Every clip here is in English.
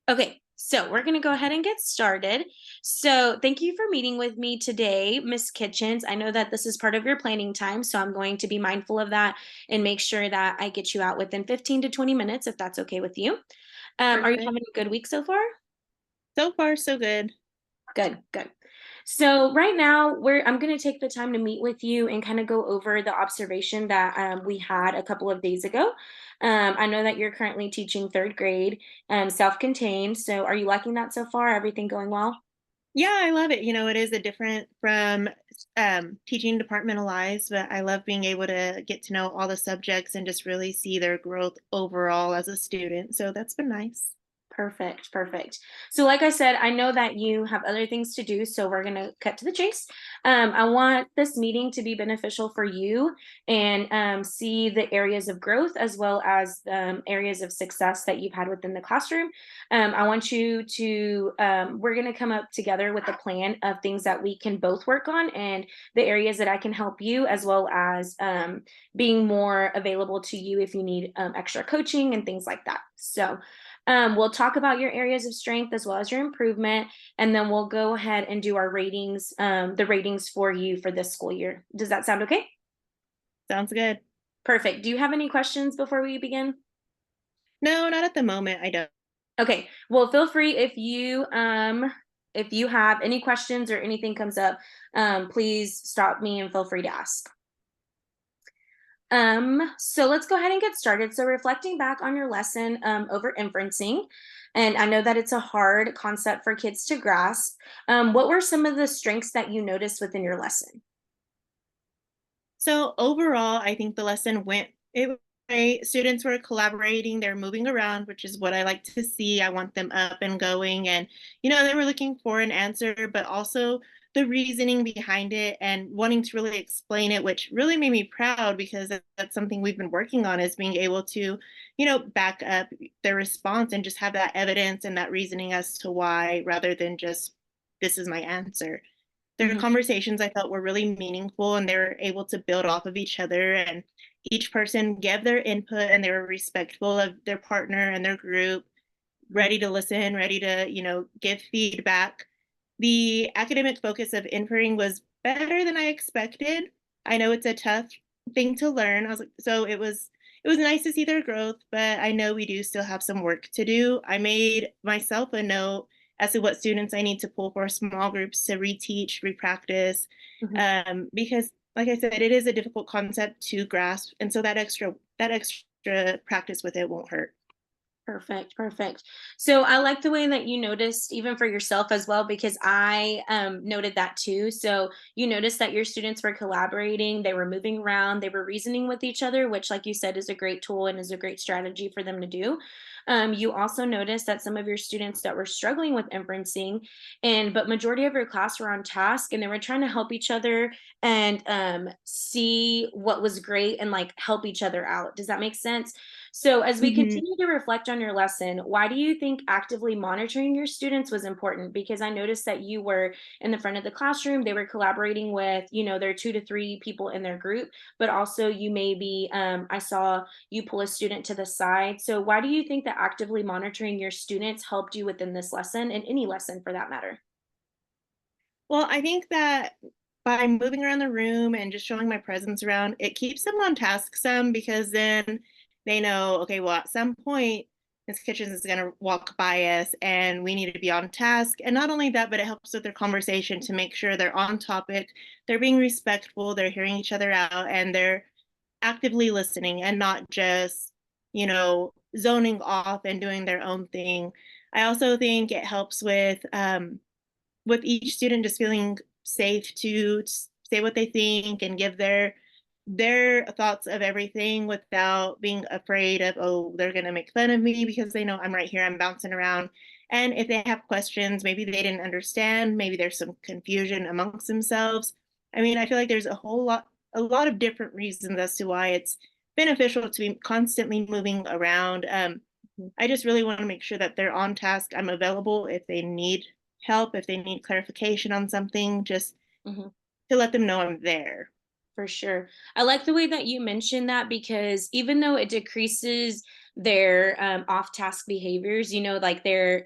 Okay, so we're going to go ahead and get started. So, thank you for meeting with me today, Miss Kitchens. I know that this is part of your planning time, so I'm going to be mindful of that and make sure that I get you out within 15 to 20 minutes if that's okay with you. Are you Perfect. having a good week so far? So far, so good. Good, good. So right now, I'm going to take the time to meet with you and kind of go over the observation that we had a couple of days ago. I know that you're currently teaching third grade, self-contained. So are you liking that so far? Everything going well? Yeah, I love it. It is a different from teaching departmentalized, but I love being able to get to know all the subjects and just really see their growth overall as a student. So that's been nice. Perfect, perfect. So, like I said, I know that you have other things to do, so we're going to cut to the chase. I want this meeting to be beneficial for you and see the areas of growth as well as areas of success that you've had within the classroom. I want you to, we're going to come up together with a plan of things that we can both work on and the areas that I can help you, as well as being more available to you if you need extra coaching and things like that. So, we'll talk about your areas of strength as well as your improvement, and then we'll go ahead and do our ratings, the ratings for you for this school year. Does that sound okay? Sounds good. Perfect. Do you have any questions before we begin? No, not at the moment. I don't. Okay. Well, feel free if you have any questions or anything comes up, please stop me and feel free to ask. So let's go ahead and get started. So reflecting back on your lesson over inferencing, and I know that it's a hard concept for kids to grasp. What were some of the strengths that you noticed within your lesson? So overall, I think the lesson went it was great. Students were collaborating, they're moving around, which is what I like to see. I want them up and going and they were looking for an answer, but also the reasoning behind it and wanting to really explain it, which really made me proud because that's something we've been working on is being able to, back up their response and just have that evidence and that reasoning as to why rather than just this is my answer. Their Mhm. conversations I felt were really meaningful and they were able to build off of each other and each person gave their input and they were respectful of their partner and their group, ready to listen, ready to, give feedback. The academic focus of inferring was better than I expected. I know it's a tough thing to learn. I was like, so it was nice to see their growth, but I know we do still have some work to do. I made myself a note as to what students I need to pull for small groups to reteach, repractice, Mhm. because like I said, it is a difficult concept to grasp, and so that extra practice with it won't hurt. Perfect, perfect. So I like the way that you noticed, even for yourself as well, because I noted that too. So you noticed that your students were collaborating, they were moving around, they were reasoning with each other, which, like you said, is a great tool and is a great strategy for them to do. You also noticed that some of your students that were struggling with inferencing, and but majority of your class were on task, and they were trying to help each other and see what was great and like help each other out. Does that make sense? So, as we Mhm. continue to reflect on your lesson, why do you think actively monitoring your students was important? Because I noticed that you were in the front of the classroom, they were collaborating with, their 2 to 3 people in their group, but also you maybe, I saw you pull a student to the side. So, why do you think that actively monitoring your students helped you within this lesson and any lesson for that matter? Well, I think that by moving around the room and just showing my presence around, it keeps them on task some because then they know, okay, well, at some point, Miss Kitchens is going to walk by us and we need to be on task. And not only that, but it helps with their conversation to make sure they're on topic, they're being respectful, they're hearing each other out, and they're actively listening and not just, zoning off and doing their own thing. I also think it helps with each student just feeling safe to say what they think and give their thoughts of everything without being afraid of, oh, they're going to make fun of me because they know I'm right here, I'm bouncing around. And if they have questions, maybe they didn't understand, maybe there's some confusion amongst themselves. I mean, I feel like there's a lot of different reasons as to why it's beneficial to be constantly moving around. I just really want to make sure that they're on task. I'm available if they need help, if they need clarification on something, just Mhm. to let them know I'm there. For sure. I like the way that you mentioned that because even though it decreases their off task behaviors, like they're,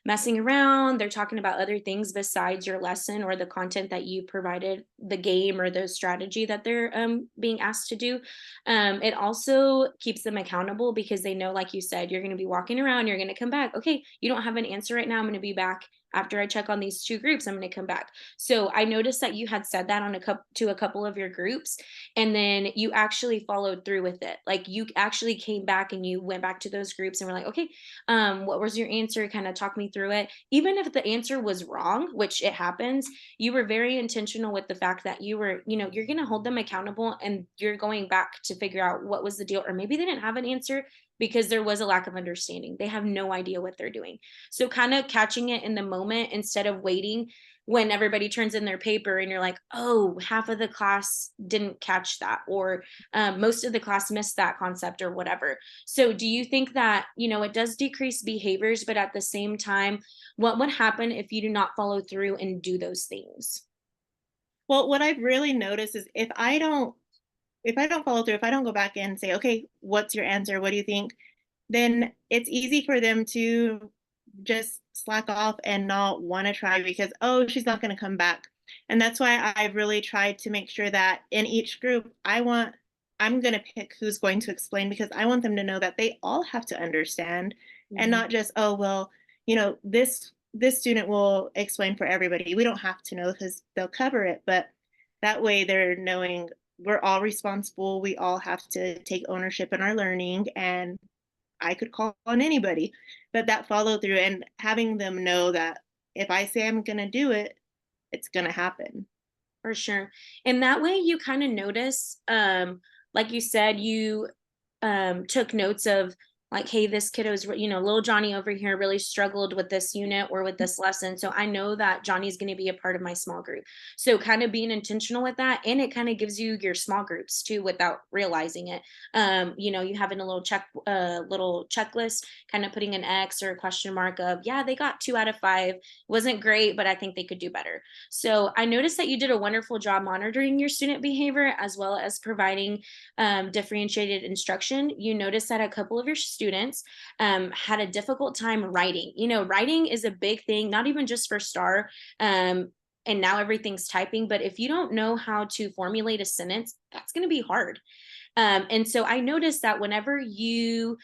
messing around, they're talking about other things besides your lesson or the content that you provided, the game or the strategy that they're being asked to do. It also keeps them accountable because they know, like you said, you're going to be walking around, you're going to come back. Okay, you don't have an answer right now. I'm going to be back after I check on these two groups. I'm going to come back. So I noticed that you had said that on to a couple of your groups, and then you actually followed through with it. Like you actually came back and you went back to those groups and were like, okay, what was your answer? Kind of talk me through it. Even if the answer was wrong, which it happens, you were very intentional with the fact that you were, you're going to hold them accountable and you're going back to figure out what was the deal. Or maybe they didn't have an answer because there was a lack of understanding. They have no idea what they're doing. So kind of catching it in the moment instead of waiting when everybody turns in their paper and you're like, oh, half of the class didn't catch that, or most of the class missed that concept or whatever. So do you think that, it does decrease behaviors, but at the same time, what would happen if you do not follow through and do those things? Well, what I've really noticed is if I don't follow through, if I don't go back and say, okay, what's your answer? What do you think? Then it's easy for them to just slack off and not want to try because, oh, she's not going to come back. And that's why I've really tried to make sure that in each group, I'm going to pick who's going to explain because I want them to know that they all have to understand and Mhm. not just, oh, well, this student will explain for everybody. We don't have to know because they'll cover it, but that way they're knowing we're all responsible. We all have to take ownership in our learning, and I could call on anybody. But that follow through and having them know that if I say I'm going to do it, it's going to happen. For sure. And that way you kind of notice, like you said, you took notes of like, hey, this kiddo's, little Johnny over here really struggled with this unit or with this lesson. So I know that Johnny's going to be a part of my small group. So kind of being intentional with that. And it kind of gives you your small groups too without realizing it. You having a little checklist, kind of putting an X or a question mark of, yeah, they got 2 out of 5. Wasn't great, but I think they could do better. So I noticed that you did a wonderful job monitoring your student behavior as well as providing differentiated instruction. You noticed that a couple of your students had a difficult time writing. Writing is a big thing, not even just for STAR. And now everything's typing, but if you don't know how to formulate a sentence, that's going to be hard. And so I noticed that whenever you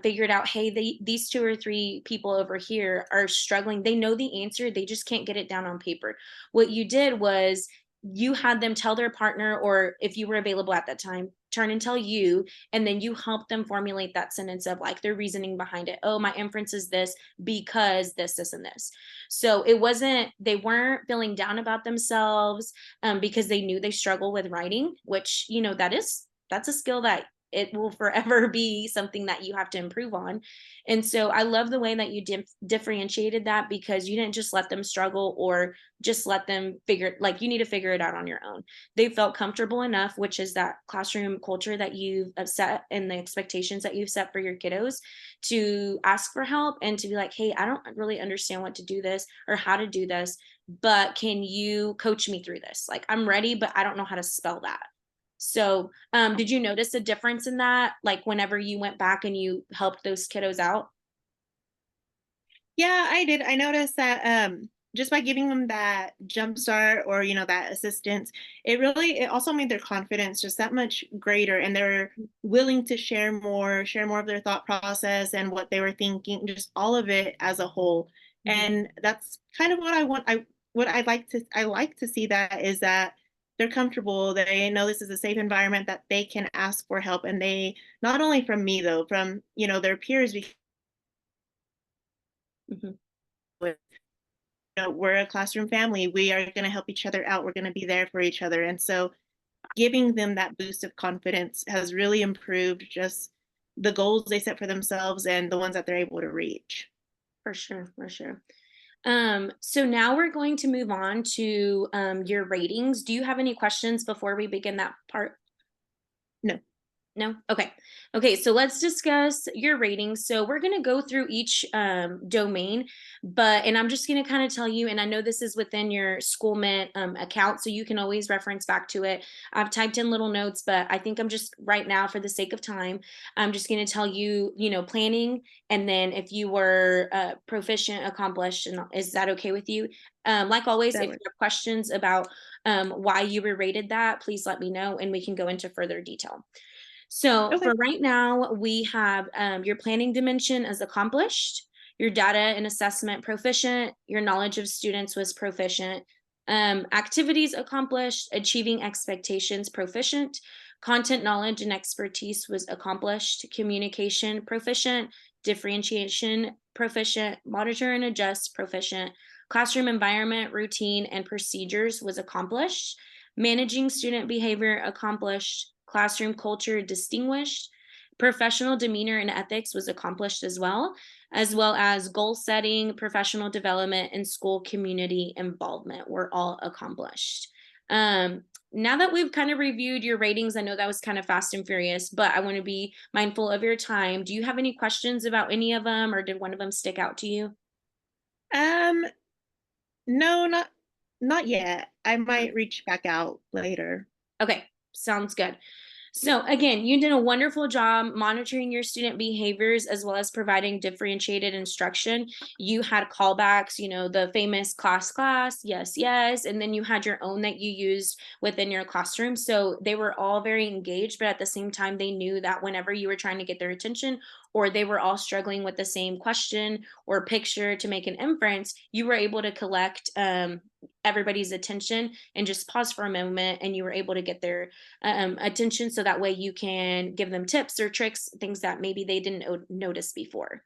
figured out, hey, these 2 or 3 people over here are struggling, they know the answer, they just can't get it down on paper. What you did was you had them tell their partner, or if you were available at that time, turn and tell you, and then you help them formulate that sentence of like their reasoning behind it. Oh, my inference is this because this, and this. So they weren't feeling down about themselves because they knew they struggle with writing, which, that's a skill that it will forever be something that you have to improve on. And so I love the way that you differentiated that because you didn't just let them struggle or just let them like you need to figure it out on your own. They felt comfortable enough, which is that classroom culture that you've set and the expectations that you've set for your kiddos, to ask for help and to be like, hey, I don't really understand what to do this or how to do this, but can you coach me through this? Like, I'm ready, but I don't know how to spell that. So, did you notice a difference in that, like, whenever you went back and you helped those kiddos out? Yeah, I did. I noticed that just by giving them that jump start or that assistance, it also made their confidence just that much greater, and they're willing to share more of their thought process and what they were thinking, just all of it as a whole. Mhm. And that's kind of what I want. I like to see that is that they're comfortable. They know this is a safe environment that they can ask for help, and they not only from me though, from their peers because Mhm. we're a classroom family. We are going to help each other out. We're going to be there for each other. And so giving them that boost of confidence has really improved just the goals they set for themselves and the ones that they're able to reach. For sure, for sure. So now we're going to move on to your ratings. Do you have any questions before we begin that part? No. No? Okay. Okay, so let's discuss your ratings. So we're going to go through each domain, and I'm just going to kind of tell you, and I know this is within your SchoolMint account, so you can always reference back to it. I've typed in little notes, but I think I'm just right now, for the sake of time, I'm just going to tell you, planning, and then if you were proficient, accomplished, and is that okay with you? Like always, That if you works. have questions about why you were rated that, please let me know and we can go into further detail. So Okay. for right now, we have your planning dimension as accomplished, your data and assessment proficient, your knowledge of students was proficient, activities accomplished, achieving expectations proficient, content knowledge and expertise was accomplished, communication proficient, differentiation proficient, monitor and adjust proficient, classroom environment, routine, and procedures was accomplished, managing student behavior accomplished, classroom culture distinguished, professional demeanor and ethics was accomplished as well as goal setting, professional development, and school community involvement were all accomplished. Now that we've kind of reviewed your ratings, I know that was kind of fast and furious, but I want to be mindful of your time. Do you have any questions about any of them, or did one of them stick out to you? Um, no, not yet. I might reach back out later. Okay, sounds good. So again, you did a wonderful job monitoring your student behaviors as well as providing differentiated instruction. You had callbacks, the famous class, yes, yes, and then you had your own that you used within your classroom. So they were all very engaged, but at the same time, they knew that whenever you were trying to get their attention or they were all struggling with the same question or picture to make an inference, you were able to collect everybody's attention and just pause for a moment, and you were able to get their attention so that way you can give them tips or tricks, things that maybe they didn't notice before.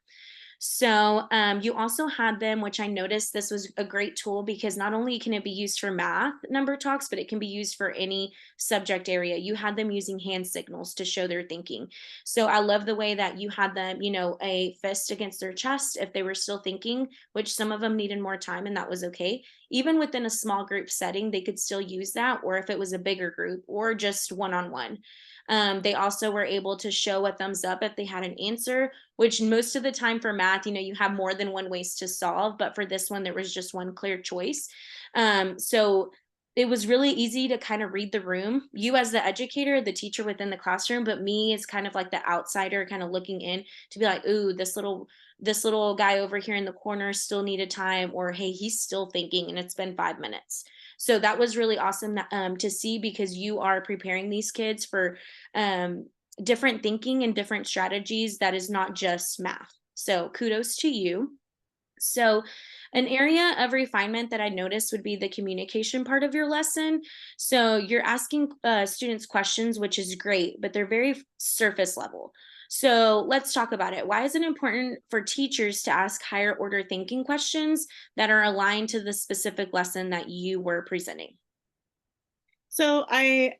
So you also had them, which I noticed this was a great tool because not only can it be used for math number talks, but it can be used for any subject area. You had them using hand signals to show their thinking. So I love the way that you had them, a fist against their chest if they were still thinking, which some of them needed more time and that was okay. Even within a small group setting, they could still use that, or if it was a bigger group or just one on one. They also were able to show a thumbs up if they had an answer, which most of the time for math, you have more than one ways to solve. But for this one, there was just one clear choice. So it was really easy to kind of read the room. You as the educator, the teacher within the classroom, but me as kind of like the outsider, kind of looking in to be like, ooh, this little guy over here in the corner still needed time, or hey, he's still thinking and it's been 5 minutes. So that was really awesome to see because you are preparing these kids for um, different thinking and different strategies that is not just math. So kudos to you. So, an area of refinement that I noticed would be the communication part of your lesson. So, you're asking students questions, which is great, but they're very surface level. So, let's talk about it. Why is it important for teachers to ask higher order thinking questions that are aligned to the specific lesson that you were presenting? So I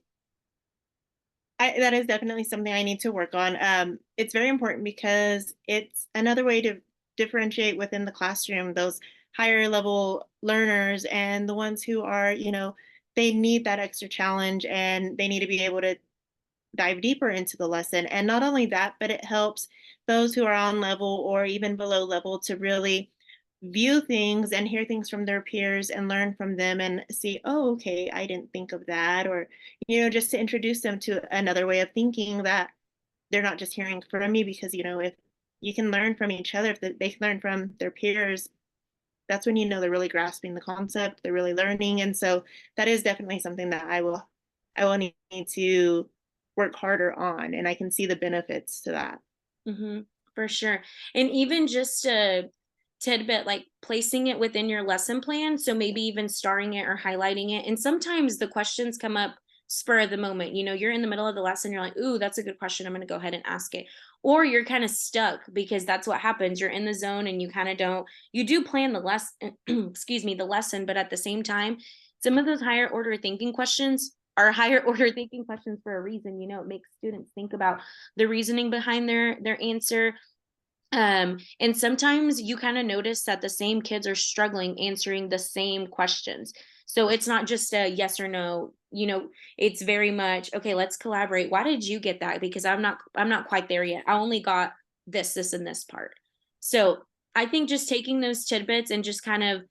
that is definitely something I need to work on. It's very important because it's another way to differentiate within the classroom those higher level learners and the ones who are, they need that extra challenge and they need to be able to dive deeper into the lesson. And not only that, but it helps those who are on level or even below level to really view things and hear things from their peers and learn from them and see, oh, okay, I didn't think of that. Or, just to introduce them to another way of thinking that they're not just hearing from me because, if you can learn from each other, if they can learn from their peers, that's when they're really grasping the concept, they're really learning. And so that is definitely something that I will need to work harder on, and I can see the benefits to that. For sure. And even just a tidbit, like placing it within your lesson plan. So maybe even starring it or highlighting it. And sometimes the questions come up spur of the moment. You're in the middle of the lesson, you're like, ooh, that's a good question. I'm going to go ahead and ask it. Or you're kind of stuck because that's what happens. You're in the zone and you kind of you do plan the lesson, excuse me, the lesson, but at the same time, some of those higher order thinking questions are higher order thinking questions for a reason. It makes students think about the reasoning behind their answer. And sometimes you kind of notice that the same kids are struggling answering the same questions. So it's not just a yes or no it's very much, okay, let's collaborate. Why did you get that? Because I'm not quite there yet. I only got this, and this part. So I think just taking those tidbits and just kind of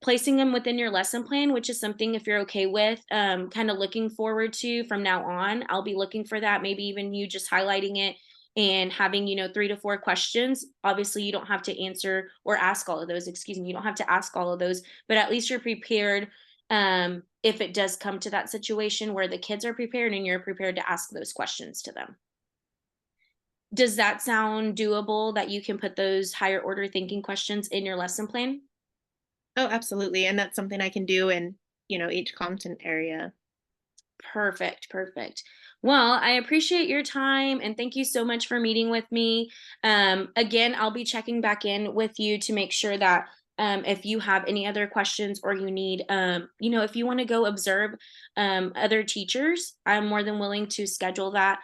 placing them within your lesson plan, which is something if you're okay with, kind of looking forward to from now on. I'll be looking for that, maybe even you just highlighting it and having, 3 to 4 questions. Obviously, you don't have to answer or ask all of those, excuse me. You don't have to ask all of those, but at least you're prepared if it does come to that situation where the kids are prepared and you're prepared to ask those questions to them. Does that sound doable that you can put those higher order thinking questions in your lesson plan? Oh, absolutely. And that's something I can do in, each content area. Perfect, perfect. Well, I appreciate your time and thank you so much for meeting with me. Again, I'll be checking back in with you to make sure that if you have any other questions or you need, if you want to go observe other teachers, I'm more than willing to schedule that.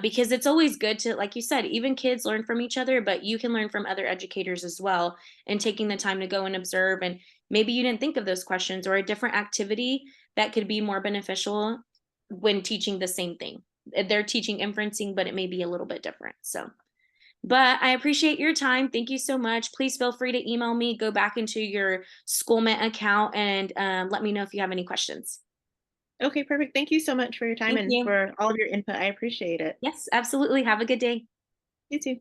Because it's always good to, like you said, even kids learn from each other, but you can learn from other educators as well. And taking the time to go and observe, and maybe you didn't think of those questions or a different activity that could be more beneficial when teaching the same thing. They're teaching inferencing, but it may be a little bit different. So, but I appreciate your time. Thank you so much. Please feel free to email me, go back into your Schoolment account, and let me know if you have any questions. Okay, perfect. Thank you so much for your time Thank and you. for all of your input. I appreciate it. Yes, absolutely. Have a good day. You too.